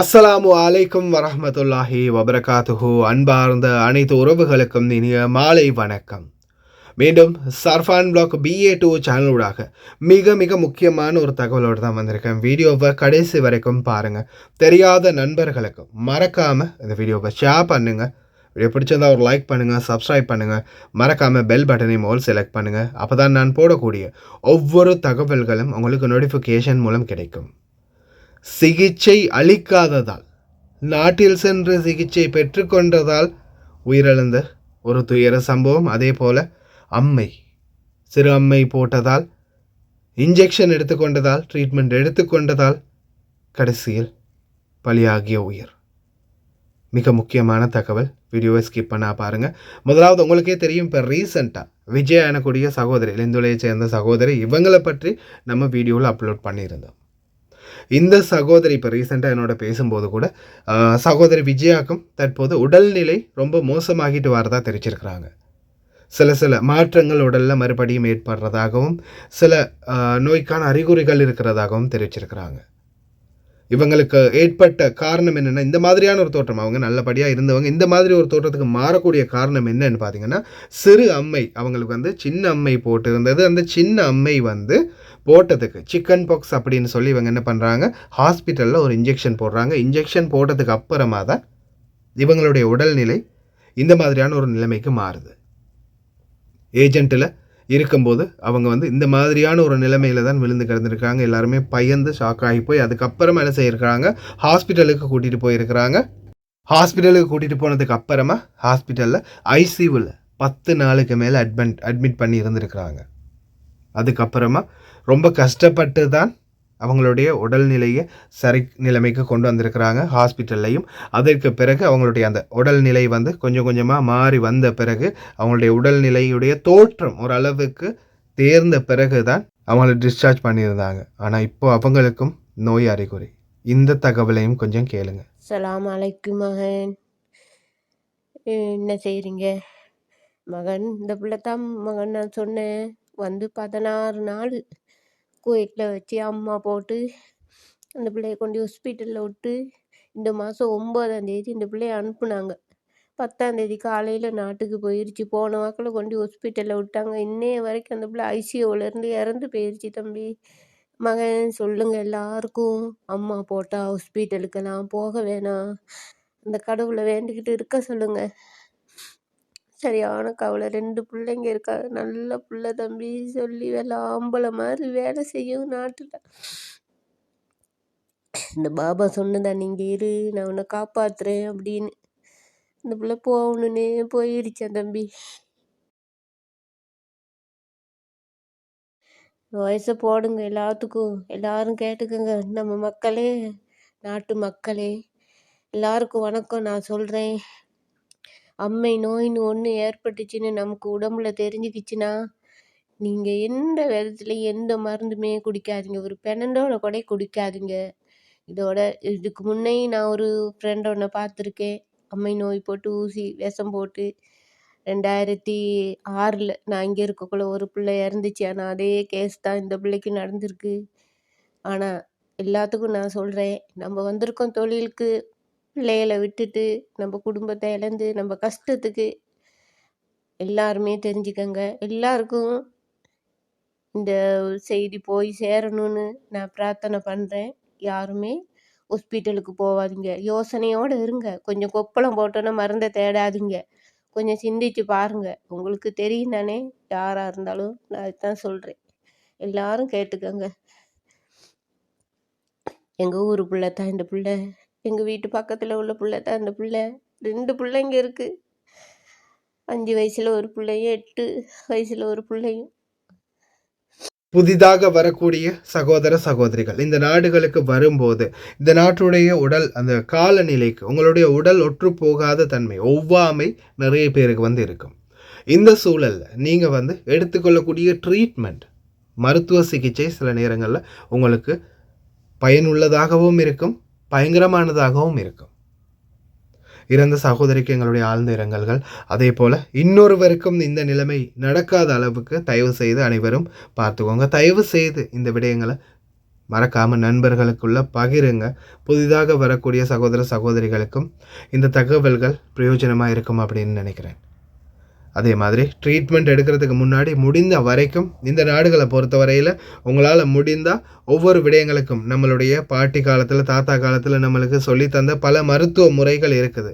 அஸ்ஸலாமு அலைக்கும் வரஹ்மத்துல்லாஹி வபரகாத்துஹு. அன்பார்ந்த அனைத்து உறவுகளுக்கும் இனிய மாலை வணக்கம். மீண்டும் சர்ஃபான் பிளாக் BA2 சேனலூடாக மிக மிக முக்கியமான ஒரு தகவலோடு தான் வந்திருக்கேன். வீடியோவை கடைசி வரைக்கும் பாருங்கள். தெரியாத நண்பர்களுக்கும் மறக்காமல் இந்த வீடியோவை ஷேர் பண்ணுங்கள். வீடியோ பிடிச்சிருந்தா ஒரு லைக் பண்ணுங்கள், சப்ஸ்கிரைப் பண்ணுங்கள், மறக்காமல் பெல் பட்டனையும் ஆல் செலக்ட் பண்ணுங்கள். அப்போ தான் நான் போடக்கூடிய ஒவ்வொரு தகவல்களும் உங்களுக்கு நோட்டிஃபிகேஷன் மூலம் கிடைக்கும். சிகிச்சை அளிக்காததால், நாட்டில் சென்று சிகிச்சை பெற்றுக்கொண்டதால் உயிரிழந்த ஒரு துயர சம்பவம். அதே போல் சிறு அம்மை போட்டதால், இன்ஜெக்ஷன் எடுத்துக்கொண்டதால், ட்ரீட்மெண்ட் எடுத்துக்கொண்டதால் கடைசியில் பலியாகிய உயிர். மிக முக்கியமான தகவல். வீடியோவை ஸ்கிப் பண்ணா பாருங்கள். முதலாவது உங்களுக்கே தெரியும், இப்போ ரீசெண்டாக விஜய் எனக்கூடிய சகோதரி, இந்துலையை சேர்ந்த சகோதரி, இவங்களை பற்றி நம்ம வீடியோவில் அப்லோட் பண்ணியிருந்தோம். இந்த சகோதரி இப்போ ரீசெண்டாக என்னோட பேசும்போது கூட சகோதரி விஜயாக்கும் தற்போது உடல்நிலை ரொம்ப மோசமாகிட்டு வரதா தெரிவிச்சிருக்கிறாங்க. சில மாற்றங்கள் உடலில் மறுபடியும் ஏற்படுறதாகவும் சில நோய்க்கான அறிகுறிகள் இருக்கிறதாகவும் தெரிவிச்சிருக்கிறாங்க. இவங்களுக்கு ஏற்பட்ட காரணம் என்னென்னா, இந்த மாதிரியான ஒரு தோற்றம், அவங்க நல்லபடியாக இருந்தவங்க இந்த மாதிரி ஒரு தோற்றத்துக்கு மாறக்கூடிய காரணம் என்னன்னு பார்த்தீங்கன்னா, சிறு அம்மை, அவங்களுக்கு சின்ன அம்மை போட்டு இருந்தது. அந்த சின்ன அம்மை போட்டதுக்கு சிக்கன் பாக்ஸ் அப்படின்னு சொல்லி இவங்க என்ன பண்ணுறாங்க, ஹாஸ்பிட்டலில் ஒரு இன்ஜெக்ஷன் போடுறாங்க. இன்ஜெக்ஷன் போட்டதுக்கு அப்புறமா தான் இவங்களுடைய உடல்நிலை இந்த மாதிரியான ஒரு நிலைமைக்கு மாறுது. ஏஜென்ட்டில் இருக்கும்போது அவங்க இந்த மாதிரியான ஒரு நிலைமையில் தான் விழுந்து கிடந்திருக்காங்க. எல்லாருமே பயந்து ஷாக் ஆகி போய் அதுக்கப்புறமா என்ன செய்யிருக்கிறாங்க, ஹாஸ்பிட்டலுக்கு கூட்டிகிட்டு போயிருக்கிறாங்க. ஹாஸ்பிட்டலுக்கு கூட்டிகிட்டு போனதுக்கு அப்புறமா ஹாஸ்பிட்டலில் ICUவில் 10 நாளுக்கு மேலே அட்மிட் பண்ணி இருந்திருக்கிறாங்க. அதுக்கப்புறமா ரொம்ப கஷ்டப்பட்டு தான் அவங்களுடைய உடல்நிலையை சரி நிலைமைக்கு கொண்டு வந்திருக்கிறாங்க ஹாஸ்பிட்டல்லையும். அதற்கு பிறகு அவங்களுடைய அந்த உடல்நிலை கொஞ்சம் கொஞ்சமாக மாறி வந்த பிறகு, அவங்களுடைய உடல்நிலையுடைய தோற்றம் ஓரளவுக்கு தேர்ந்த பிறகு தான் அவங்கள டிஸ்சார்ஜ் பண்ணியிருந்தாங்க. ஆனால் இப்போ அவங்களுக்கும் நோய் அறிகுறி. இந்த தகவலையும் கொஞ்சம் கேளுங்க. அஸ்ஸலாமு அலைக்கும் மகன், என்ன செய்கிறீங்க மகன்? இந்த பிள்ளை தான் மகன், நான் சொன்னேன் 16 நாள் குவைட்டில் வச்சு அம்மா போட்டு அந்த பிள்ளைய கொண்டு ஹாஸ்பிட்டலில் விட்டு இந்த மாதம் 9ஆம் தேதி இந்த பிள்ளைய அனுப்புனாங்க. 10ஆம் தேதி காலையில் நாட்டுக்கு போயிடுச்சு. போன வாக்கில் கொண்டு ஹாஸ்பிட்டலில் விட்டாங்க. இன்னைய வரைக்கும் அந்த பிள்ளை ICUவிலேருந்து இறந்து போயிடுச்சு. தம்பி மகன், சொல்லுங்கள் எல்லாருக்கும், அம்மா போட்டால் ஹாஸ்பிட்டலுக்கெல்லாம் போக வேணாம், அந்த கடவுளை வேண்டிக்கிட்டு இருக்க சொல்லுங்கள். சரியான கவலை. 2 பிள்ளைங்க இருக்காங்க, நல்ல பிள்ளை தம்பி, சொல்லி வேலை ஆம்பளை மாதிரி வேலை செய்யும் நாட்டில். இந்த பாபா சொன்னதான், நீங்கள் இரு, நான் உன்னை காப்பாற்றுறேன் அப்படின்னு. இந்த பிள்ளை போகணுன்னே போயிடுச்சேன் தம்பி. வயசை போடுங்க எல்லாத்துக்கும், எல்லாரும் கேட்டுக்கோங்க. நம்ம மக்களே, நாட்டு மக்களே, எல்லாருக்கும் வணக்கம். நான் சொல்கிறேன், அம்மை நோயின்னு ஒன்று ஏற்பட்டுச்சுன்னு நமக்கு உடம்புல தெரிஞ்சுக்கிச்சுன்னா, நீங்கள் எந்த விதத்துலையும் எந்த மருந்துமே குடிக்காதீங்க. ஒரு பெனண்டோட கூட குடிக்காதீங்க. இதுக்கு முன்னே நான் ஒரு ஃப்ரெண்ட் ஒன்று பார்த்துருக்கேன். அம்மை நோய் போட்டு ஊசி விஷம் போட்டு 2006 நான் இங்கே இருக்கக்குள்ள ஒரு பிள்ளை இறந்துச்சு. ஆனால் அதே கேஸ் தான் இந்த பிள்ளைக்கு நடந்திருக்கு. ஆனால் எல்லாத்துக்கும் நான் சொல்கிறேன், நம்ம வந்திருக்கோம் தொழிலுக்கு, பிள்ளைகளை விட்டுட்டு நம்ம குடும்பத்தை இழந்து நம்ம கஷ்டத்துக்கு. எல்லாருமே தெரிஞ்சுக்கங்க. எல்லாருக்கும் இந்த செய்தி போய் சேரணும்னு நான் பிரார்த்தனை பண்ணுறேன். யாருமே ஹாஸ்பிட்டலுக்கு போகாதீங்க, யோசனையோடு இருங்க. கொஞ்சம் கொப்பளம் போட்டோன்னா மருந்தை தேடாதீங்க, கொஞ்சம் சிந்திச்சு பாருங்கள். உங்களுக்கு தெரியும் தானே, யாராக இருந்தாலும். நான் அதுதான் சொல்கிறேன், எல்லாரும் கேட்டுக்கோங்க. எங்கள் ஊர் பிள்ளை தான் இந்த பிள்ளை, எங்கள் வீட்டு பக்கத்தில் உள்ள பிள்ளை தான் இந்த பிள்ளை. 2 பிள்ளைங்க இருக்குது. 5 வயசில் ஒரு பிள்ளையும் 8 வயசில் ஒரு பிள்ளையும். புதிதாக வரக்கூடிய சகோதர சகோதரிகள் இந்த நாடுகளுக்கு வரும்போது, இந்த நாட்டுடைய உடல் அந்த காலநிலைக்கு உங்களுடைய உடல் ஒற்று போகாத தன்மை, ஒவ்வாமை நிறைய பேருக்கு இருக்கும். இந்த சூழலில் நீங்கள் எடுத்துக்கொள்ளக்கூடிய ட்ரீட்மெண்ட், மருத்துவ சிகிச்சை சில நேரங்களில் உங்களுக்கு பயனுள்ளதாகவும் இருக்கும், பயங்கரமானதாகவும் இருக்கும். இறந்த சகோதரிக்கு எங்களுடைய ஆழ்ந்த இரங்கல்கள். அதே போல் இன்னொருவருக்கும் இந்த நிலைமை நடக்காத அளவுக்கு தயவு செய்து அனைவரும் பார்த்துக்கோங்க. தயவு செய்து இந்த விடயங்களை மறக்காமல் நண்பர்களுக்குள்ள பகிருங்க. புதிதாக வரக்கூடிய சகோதர சகோதரிகளுக்கும் இந்த தகவல்கள் பிரயோஜனமாக இருக்கும் அப்படின்னு நினைக்கிறேன். அதே மாதிரி ட்ரீட்மெண்ட் எடுக்கிறதுக்கு முன்னாடி முடிந்த வரைக்கும் இந்த நாடுகளை பொறுத்த வரையில் உங்களால் முடிந்தால் ஒவ்வொரு விடயங்களுக்கும் நம்மளுடைய பாட்டி காலத்தில் தாத்தா காலத்தில் நம்மளுக்கு சொல்லித்தந்த பல மருத்துவ முறைகள் இருக்குது.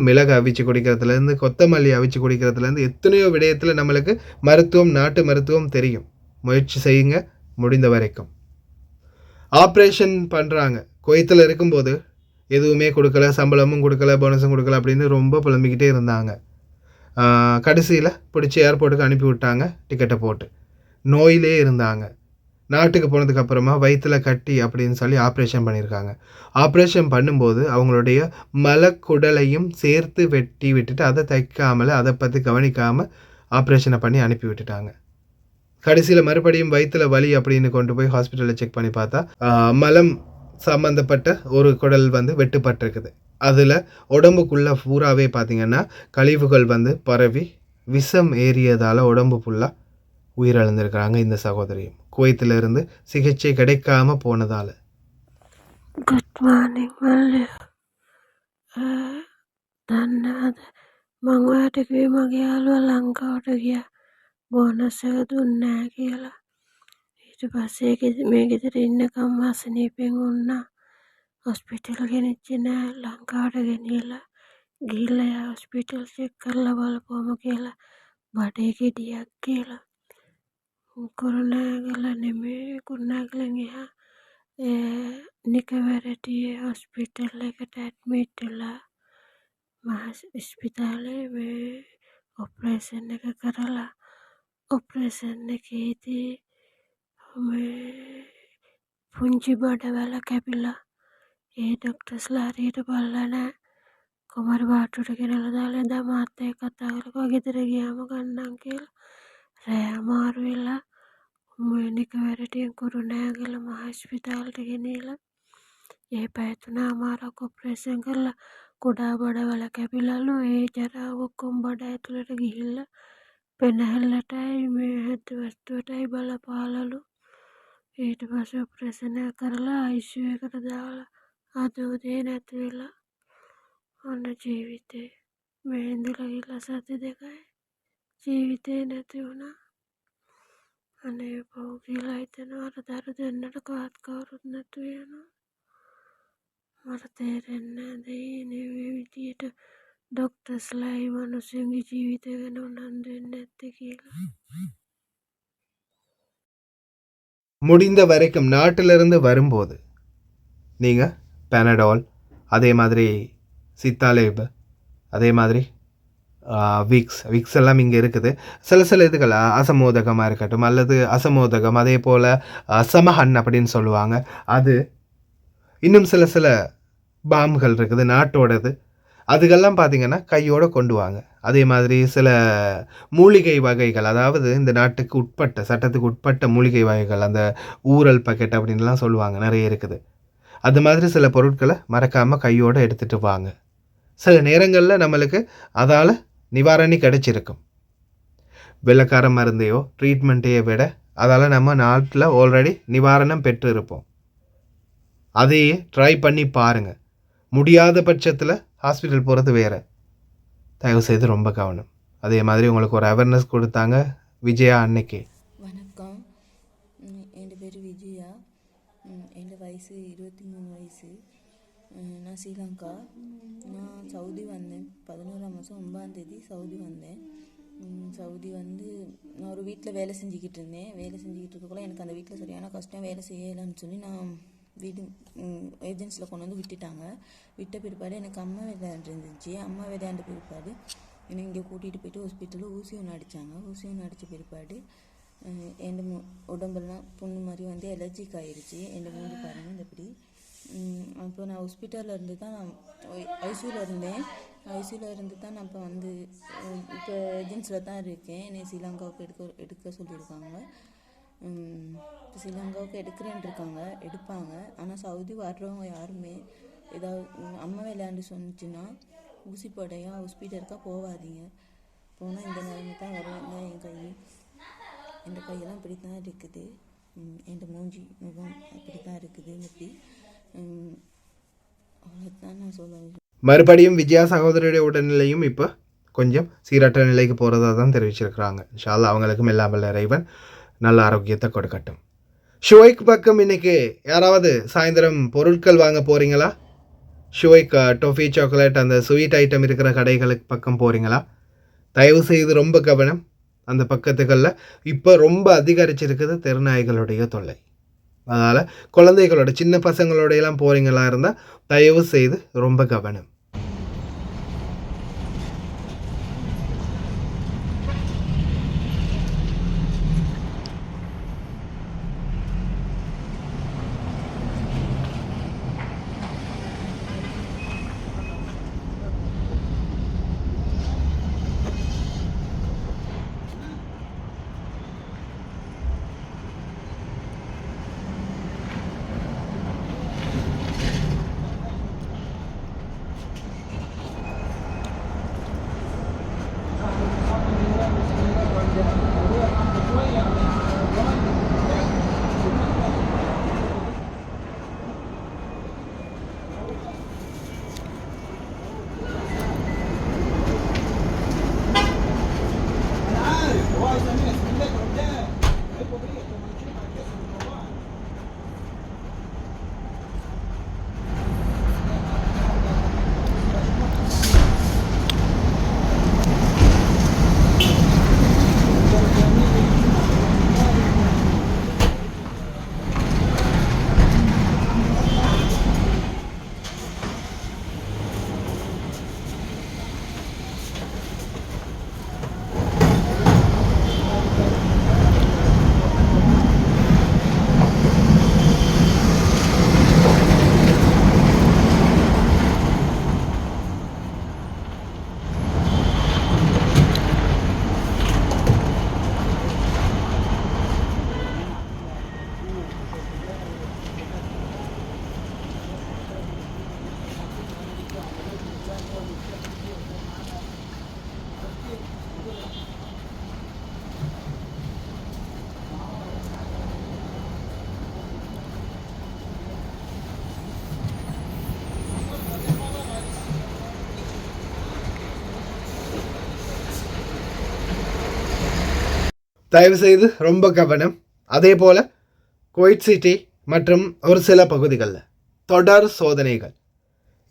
மிளகு அவிச்சு குடிக்கிறதுலேருந்து கொத்தமல்லி அவிச்சு குடிக்கிறதுலேருந்து எத்தனையோ விடயத்தில் நம்மளுக்கு மருத்துவம், நாட்டு மருத்துவம் தெரியும். முயற்சி செய்யுங்க முடிந்த வரைக்கும். ஆப்ரேஷன் பண்ணுறாங்க, குவைத்தில் இருக்கும்போது எதுவுமே கொடுக்கல, சம்பளமும் கொடுக்கல, போனஸும் கொடுக்கல அப்படின்னு ரொம்ப புலம்பிக்கிட்டே இருந்தாங்க. கடைசியில் பிடிச்சி ஏர்போர்ட்டுக்கு அனுப்பி விட்டாங்க டிக்கெட்டை போட்டு. நோயிலே இருந்தாங்க. நாட்டுக்கு போனதுக்கப்புறமா வயிற்றில் கட்டி அப்படின்னு சொல்லி ஆப்ரேஷன் பண்ணியிருக்காங்க. ஆப்ரேஷன் பண்ணும்போது அவங்களுடைய மலக்குடலையும் சேர்த்து வெட்டி விட்டுட்டு அதை தைக்காமல், அதை பற்றி கவனிக்காமல் ஆப்ரேஷனை பண்ணி அனுப்பி விட்டுட்டாங்க. கடைசியில் மறுபடியும் வயிற்றில் வலி அப்படின்னு கொண்டு போய் ஹாஸ்பிட்டலில் செக் பண்ணி பார்த்தா மலம் சம்மந்தப்பட்ட ஒரு குடல் வெட்டுப்பட்டிருக்குது. அதில் உடம்புக்குள்ளே பூராவே பார்த்திங்கன்னா கழிவுகள் பரவி விஷம் ஏறியதால் உடம்பு ஃபுல்லாக உயிரிழந்திருக்கிறாங்க இந்த சகோதரியும், குவைத்திலிருந்து சிகிச்சை கிடைக்காம போனதால். குட் மார்னிங் මල්ලි. දන්නවද මං ඔයාට කිව්වේ මගේ යාළුවා ලංකාවට ගියා බෝනස් එක දුන්නේ නැහැ කියලා. ඊට පස්සේ මේ ගෙදර ඉන්නකම් අසනීපෙන් වුණා. හොස්පිටල් ගෙනිච්චේ නැහැ. ලංකාවට ගෙනියලා ගිහිල්ලා එයා හොස්පිටල් චෙක් කරලා බලපුවම කියලා බඩේ ගෙඩියක් කියලා. කුරුණෑගල නෙමෙයි, කුරුණෑගලෙන් එහා නිකවැරටියේ හොස්පිටල් එකට ඇඩ්මිට් වෙලා ඉස්පිතාලේ මේ ඔපරේෂන් එක කරලා ඔපරේෂන් එකේදී මේ පුංචි බඩවැල කැපිලා ඒ ඩොක්ටර්ස්ලා හරියට බලලා නැහැ. කුමාර බාට්ටුවට ගෙනල්ලා දාලා එදා මාත් එක්ක කතා කරලා ගෙදර ගියාම ගන්නම් කියලා. රෑ අමාරු වෙලා මේ නිකවැරටියෙන් කුරුණෑගල මහ ඉස්පිතාලෙට ගෙනියලා ඒ පැය 3මාරක් ඔපරේෂන් කරලා කුඩා බඩවැල කැපිලාලු. ඒ ජරාව ඔක්කොම බඩ ඇතුළට ගිහිල්ලා පෙනහැල්ලටයි මේ හැද වස්තුවටයි බලපාලලු. ඊට පස්සේ ඔපරේෂන් එක කරලා ICU එකට දාලා අද උදේ නැති වෙලා. ඔන්න ජීවිතේ මේ ඉඳලා ගිහලා සති 2යි ජීවිතේ නැති වුණා. අනේ පව් කියලා හිතෙනවා. අර දරු දෙන්නට කාත් කවුරුත් නැතු වෙනවා. මට තේරෙන්නේ නැහැ මේ විදියට ඩොක්ටර්ස්ලා ඒ මිනිස්සුන්ගේ ජීවිතය ගැන උනන්දු වෙන්නේ නැත්තේ කියලා. முடிந்த வரைக்கும் நாட்டிலிருந்து வரும்போது நீங்கள் பேனடால், அதே மாதிரி சித்தாலேப், அதே மாதிரி விக்ஸ் எல்லாம் இங்கே இருக்குது. சில இதுகள் அசமோதகமாக இருக்கட்டும் அல்லது அசமோதகம், அதே போல் சமஹன் அப்படின்னு சொல்லுவாங்க. அது இன்னும் சில பாம்கள் இருக்குது நாட்டோடது. அதுக்கெல்லாம் பார்த்திங்கன்னா கையோடு கொண்டு வாங்க. அதே மாதிரி சில மூலிகை வகைகள், அதாவது இந்த நாட்டுக்கு உட்பட்ட சட்டத்துக்கு உட்பட்ட மூலிகை வகைகள், அந்த ஊரல் பக்கெட் அப்படின்லாம் சொல்லுவாங்க, நிறைய இருக்குது. அது மாதிரி சில பொருட்களை மறக்காமல் கையோடு எடுத்துகிட்டு வாங்க. சில நேரங்களில் நம்மளுக்கு அதால் நிவாரணி கிடைச்சிருக்கும். வெள்ளக்கார மருந்தையோ ட்ரீட்மெண்ட்டையை விட அதால் நம்ம நாட்டில் ஆல்ரெடி நிவாரணம் பெற்று இருப்போம். அதையே ட்ரை பண்ணி பாருங்கள். முடியாத பட்சத்தில் ஹாஸ்பிட்டல் போகிறது வேறு. தயவுசெய்து ரொம்ப கவனம். அதே மாதிரி உங்களுக்கு ஒரு அவேர்னஸ் கொடுத்தாங்க விஜயா அன்னைக்கு. வணக்கம், என் பேர் விஜயா. என் வயசு 23 வயசு. நான் ஸ்ரீலங்கா. நான் சவுதி வந்தேன் 11ஆம் மாதம் 9ஆம் தேதி சவுதி வந்தேன். சவுதி நான் ஒரு வீட்டில் வேலை செஞ்சுக்கிட்டு இருந்தேன். வேலை செஞ்சுக்கிட்டு இருக்கக்குள்ள எனக்கு அந்த வீட்டில் சரியான கஷ்டம், வேலை செய்யலைன்னு சொல்லி நான் வீடு ஏஜென்சியில் கொண்டு விட்டுட்டாங்க. விட்ட பிற்பாடு எனக்கு அம்மா விளையாண்டு இருந்துச்சு. அம்மா விளையாண்ட பிற்பாடு என்னை இங்கே கூட்டிகிட்டு போயிட்டு ஹாஸ்பிட்டலில் ஊசி ஒன்று அடித்தாங்க. ஊசி ஒன்று அடித்த பிற்பாடு என் உடம்பெல்லாம் புண்ணு மாதிரி எலர்ஜிக் ஆகிடுச்சு. என் மூஞ்சி பாருங்கள் இந்த இப்படி. அப்போ நான் ஹாஸ்பிட்டலில் இருந்து தான் நான் ஐசியூவில் இருந்தேன். ஐசியூவில் இருந்து தான் நான் இப்போ ஏஜென்சியில் தான் இருக்கேன். என்னை ஸ்ரீலங்காவுக்கு எடுக்க சொல்லியிருக்காங்க. ஸ்ரீலங்காவுக்கு எடுக்கிறேன்னு இருக்காங்க, எடுப்பாங்க. ஆனால் சவுதி வர்றவங்க யாருமே ஏதாவது அம்மா விளையாண்டு சொன்னிச்சுன்னா ஊசி போடையா ஹாஸ்பிட்டலுக்கா போகாதீங்க. போனால் இந்த நிலைமை தான் வருவாங்க. என் கையெல்லாம் இப்படி தான் இருக்குது. என் மூஞ்சி முகம் அப்படி தான் இருக்குது இன்னைக்கு. அவ்வளோதான் நான் சொல்ல. மறுபடியும் விஜயா சகோதரியுடைய உடல்நிலையும் இப்போ கொஞ்சம் சீரற்ற நிலைக்கு போகிறதா தான் தெரிவிச்சிருக்கிறாங்க. இன்ஷா அல்லாஹ் அவங்களுக்கும் எல்லாம் வல்ல இறைவன் நல்ல ஆரோக்கியத்தை கொடுக்கட்டும். ஷுவைக் பக்கம் இன்னைக்கு யாராவது சாயந்தரம் பொருட்கள் வாங்க போகிறீங்களா? ஷுவைக் டொஃபி சாக்லேட் அந்த ஸ்வீட் ஐட்டம் இருக்கிற கடைகளுக்கு பக்கம் போகிறீங்களா? தயவு செய்து ரொம்ப கவனம். அந்த பக்கத்துகளில் இப்போ ரொம்ப அதிகரிச்சிருக்குது தெருநாய்களுடைய தொல்லை. அதனால் குழந்தைகளோட சின்ன பசங்களோடையெல்லாம் போகிறீங்களா இருந்தால் தயவு செய்து ரொம்ப கவனம். தயவு செய்து ரொம்ப கவனம். அதே போல் குவைட் சிட்டி மற்றும் ஒரு சில பகுதிகளில் தொடர் சோதனைகள்.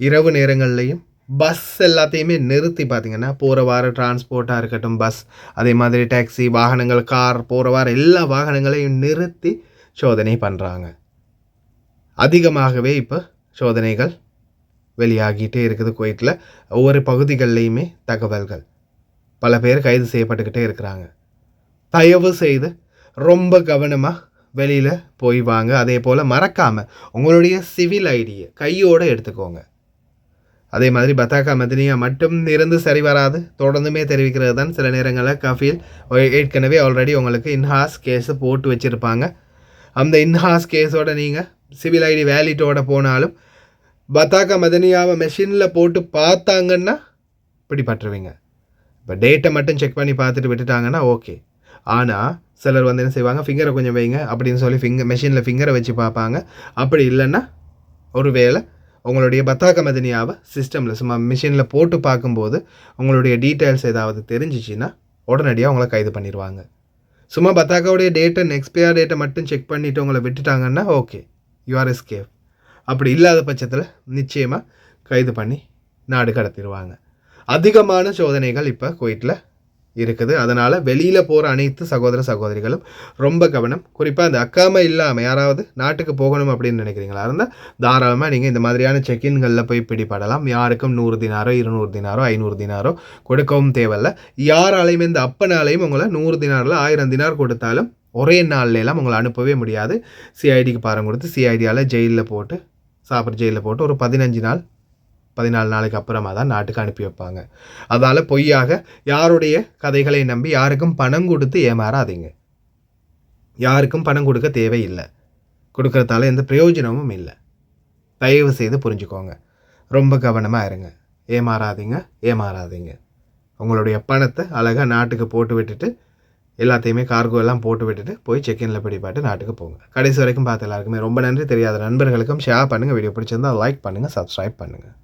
இரவு நேரங்கள்லையும் பஸ் எல்லாத்தையுமே நிறுத்தி பார்த்திங்கன்னா போகிற வார டிரான்ஸ்போர்ட்டாக இருக்கட்டும், பஸ் அதே மாதிரி டாக்ஸி வாகனங்கள், கார், போகிற வார எல்லா வாகனங்களையும் நிறுத்தி சோதனை பண்ணுறாங்க. அதிகமாகவே இப்போ சோதனைகள் வெளியாகிட்டே இருக்குது குவைட்டில். ஒவ்வொரு பகுதிகள்லையுமே தகவல்கள், பல பேர் கைது செய்யப்பட்டுக்கிட்டே இருக்கிறாங்க. தயவு செய்து ரொம்ப கவனமாக வெளியில் போய் வாங்க. அதே போல் மறக்காமல் உங்களுடைய சிவில் ஐடியை கையோடு எடுத்துக்கோங்க. அதே மாதிரி பத்தாக்கா மதினியா மட்டும் இருந்து சரி வராது, தொடர்ந்துமே தெரிவிக்கிறது தான். சில நேரங்களில் கஃபீல் ஏற்கனவே ஆல்ரெடி உங்களுக்கு இன்ஹாஸ் கேஸை போட்டு வச்சுருப்பாங்க. அந்த இன்ஹாஸ் கேஸோட நீங்கள் சிவில் ஐடி வேலிட்டோட போனாலும் பத்தாக்கா மதினியாவை மெஷினில் போட்டு பார்த்தாங்கன்னா பிடிபட்டுருவீங்க. இப்போ டேட்டை மட்டும் செக் பண்ணி பார்த்துட்டு விட்டுட்டாங்கன்னா ஓகே. ஆனால் சிலர் வந்து என்ன செய்வாங்க, ஃபிங்கரை கொஞ்சம் வைங்க அப்படின்னு சொல்லி மெஷினில் ஃபிங்கரை வச்சு பார்ப்பாங்க. அப்படி இல்லைன்னா ஒருவேளை உங்களுடைய பத்தாக்க மதினியாவை சிஸ்டமில் சும்மா மிஷினில் போட்டு பார்க்கும்போது உங்களுடைய டீட்டெயில்ஸ் ஏதாவது தெரிஞ்சிச்சின்னா உடனடியாக உங்களை கைது பண்ணிடுவாங்க. சும்மா பத்தாக்காவுடைய டேட்டை எக்ஸ்பயர் டேட்டை மட்டும் செக் பண்ணிவிட்டு உங்களை விட்டுட்டாங்கன்னா ஓகே, யூஆர் எஸ்கேப். அப்படி இல்லாத பட்சத்தில் நிச்சயமாக கைது பண்ணி நாடு கடத்திடுவாங்க. அதிகமான சோதனைகள் இப்போ குவைட்டில் இருக்குது. அதனால் வெளியில் போகிற அனைத்து சகோதர சகோதரிகளும் ரொம்ப கவனம். குறிப்பாக அந்த அக்காமை இல்லாமல் யாராவது நாட்டுக்கு போகணும் அப்படின்னு நினைக்கிறீங்களா இருந்தால் தாராளமாக நீங்கள் இந்த மாதிரியான செக்இன்களில் போய் பிடிபடலாம். யாருக்கும் 100 தினாரோ 200 தினாரோ 500 தினாரோ கொடுக்கவும் தேவையில்லை. யாராலையும் இந்த அப்பனாலையும் உங்களை 100 தினாரில் 1000 தினார் கொடுத்தாலும் ஒரே நாள்லாம் உங்களை அனுப்பவே முடியாது. சிஐடிக்கு பாரம் கொடுத்து சிஐடியால் ஜெயிலில் போட்டு ஜெயிலில் போட்டு ஒரு 14 நாளைக்கு அப்புறமா தான் நாட்டுக்கு அனுப்பி வைப்பாங்க. அதனால் பொய்யாக யாருடைய கதைகளை நம்பி யாருக்கும் பணம் கொடுத்து ஏமாறாதீங்க. யாருக்கும் பணம் கொடுக்க தேவையில்லை. கொடுக்கறதால எந்த பிரயோஜனமும் இல்லை. தயவு செய்து புரிஞ்சுக்கோங்க. ரொம்ப கவனமாக இருங்க. ஏமாறாதீங்க. உங்களுடைய பணத்தை அழகாக நாட்டுக்கு போட்டு விட்டுட்டு எல்லாத்தையுமே கார்கோ எல்லாம் போட்டு விட்டுட்டு போய் செக்இனில் பிடிப்பாட்டு நாட்டுக்கு போங்க. கடைசி வரைக்கும் பார்த்து எல்லாருக்குமே ரொம்ப நன்றி. தெரியாத நண்பர்களுக்கும் ஷேர் பண்ணுங்கள். வீடியோ பிடிச்சிருந்தால் லைக் பண்ணுங்கள், சப்ஸ்கிரைப் பண்ணுங்கள்.